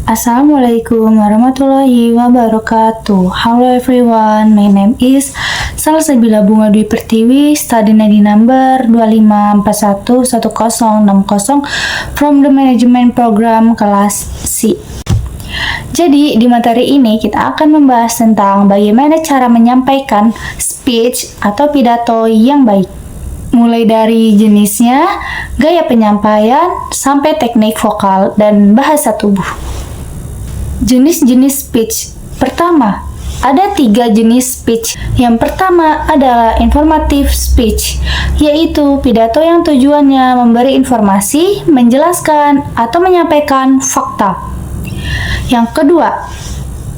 Assalamualaikum warahmatullahi wabarakatuh. Hello everyone, my name is Salsabila Bunga Dwi Pertiwi, study ID number 25411060 from the management program kelas C. Jadi di materi ini kita akan membahas tentang bagaimana cara menyampaikan speech atau pidato yang baik. Mulai dari jenisnya, gaya penyampaian, sampai teknik vokal dan bahasa tubuh. Jenis-jenis speech. Pertama, ada 3 jenis speech. Yang pertama adalah informative speech, yaitu pidato yang tujuannya memberi informasi, menjelaskan, atau menyampaikan fakta. Yang kedua,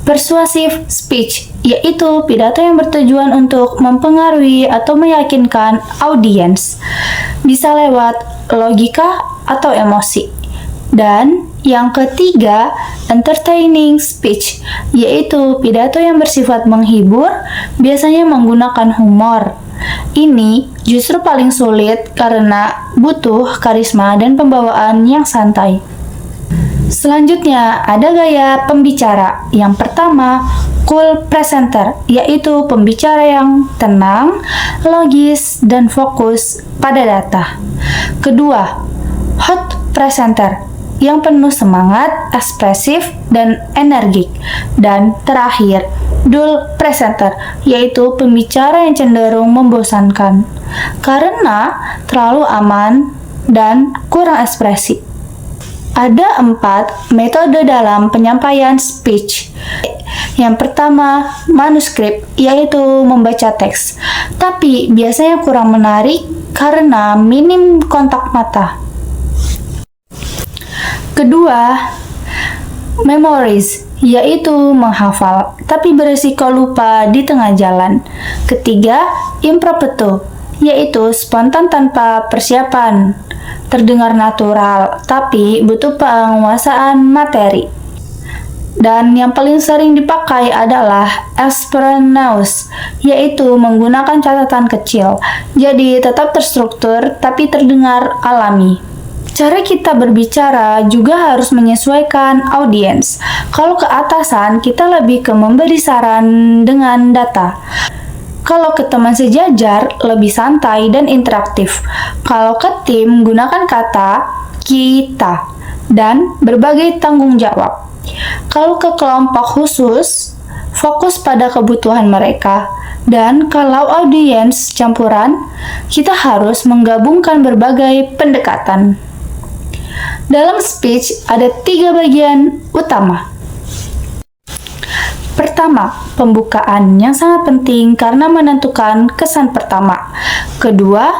persuasive speech, yaitu pidato yang bertujuan untuk mempengaruhi atau meyakinkan audiens, bisa lewat logika atau emosi. Dan yang ketiga, entertaining speech, yaitu pidato yang bersifat menghibur, biasanya menggunakan humor. Ini justru paling sulit karena butuh karisma dan pembawaan yang santai. Selanjutnya, ada gaya pembicara. Yang pertama, cool presenter, yaitu pembicara yang tenang, logis, dan fokus pada data. Kedua, hot presenter, yang penuh semangat, ekspresif, dan energik. Dan terakhir, dull presenter, yaitu pembicara yang cenderung membosankan karena terlalu aman dan kurang ekspresi. Ada 4 metode dalam penyampaian speech. Yang pertama, manuskrip, yaitu membaca teks, tapi biasanya kurang menarik karena minim kontak mata. Kedua, memorize, yaitu menghafal, tapi beresiko lupa di tengah jalan. Ketiga, impromptu, yaitu spontan tanpa persiapan, terdengar natural, tapi butuh penguasaan materi. Dan yang paling sering dipakai adalah extemporaneous, yaitu menggunakan catatan kecil, jadi tetap terstruktur tapi terdengar alami. Cara kita berbicara juga harus menyesuaikan audiens. Kalau ke atasan, kita lebih ke memberi saran dengan data. Kalau ke teman sejajar, lebih santai dan interaktif. Kalau ke tim, gunakan kata kita dan berbagai tanggung jawab. Kalau ke kelompok khusus, fokus pada kebutuhan mereka. Dan kalau audiens campuran, kita harus menggabungkan berbagai pendekatan. Dalam speech ada 3 bagian utama. Pertama, pembukaan yang sangat penting karena menentukan kesan pertama. Kedua,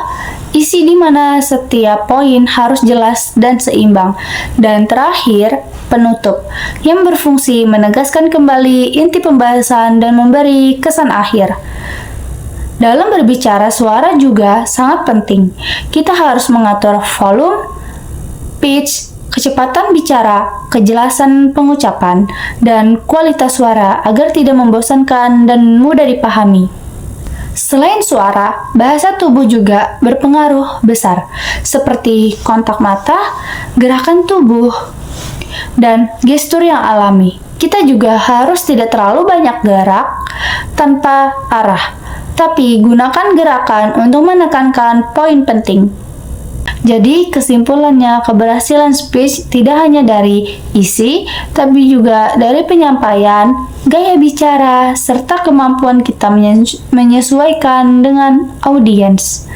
isi di mana setiap poin harus jelas dan seimbang. Dan terakhir, penutup yang berfungsi menegaskan kembali inti pembahasan dan memberi kesan akhir. Dalam berbicara, suara juga sangat penting. Kita harus mengatur volume, pitch, kecepatan bicara, kejelasan pengucapan, dan kualitas suara agar tidak membosankan dan mudah dipahami. Selain suara, bahasa tubuh juga berpengaruh besar, seperti kontak mata, gerakan tubuh, dan gestur yang alami. Kita juga harus tidak terlalu banyak gerak tanpa arah, tapi gunakan gerakan untuk menekankan poin penting. Jadi kesimpulannya, keberhasilan speech tidak hanya dari isi, tapi juga dari penyampaian, gaya bicara, serta kemampuan kita menyesuaikan dengan audiens.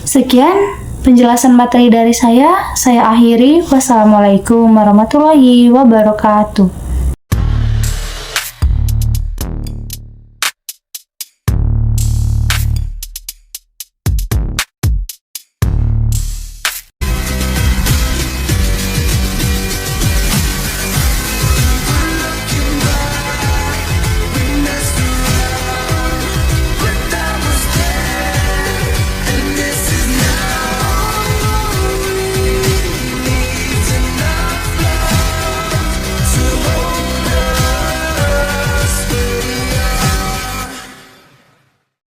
Sekian penjelasan materi dari saya akhiri. Wassalamualaikum warahmatullahi wabarakatuh.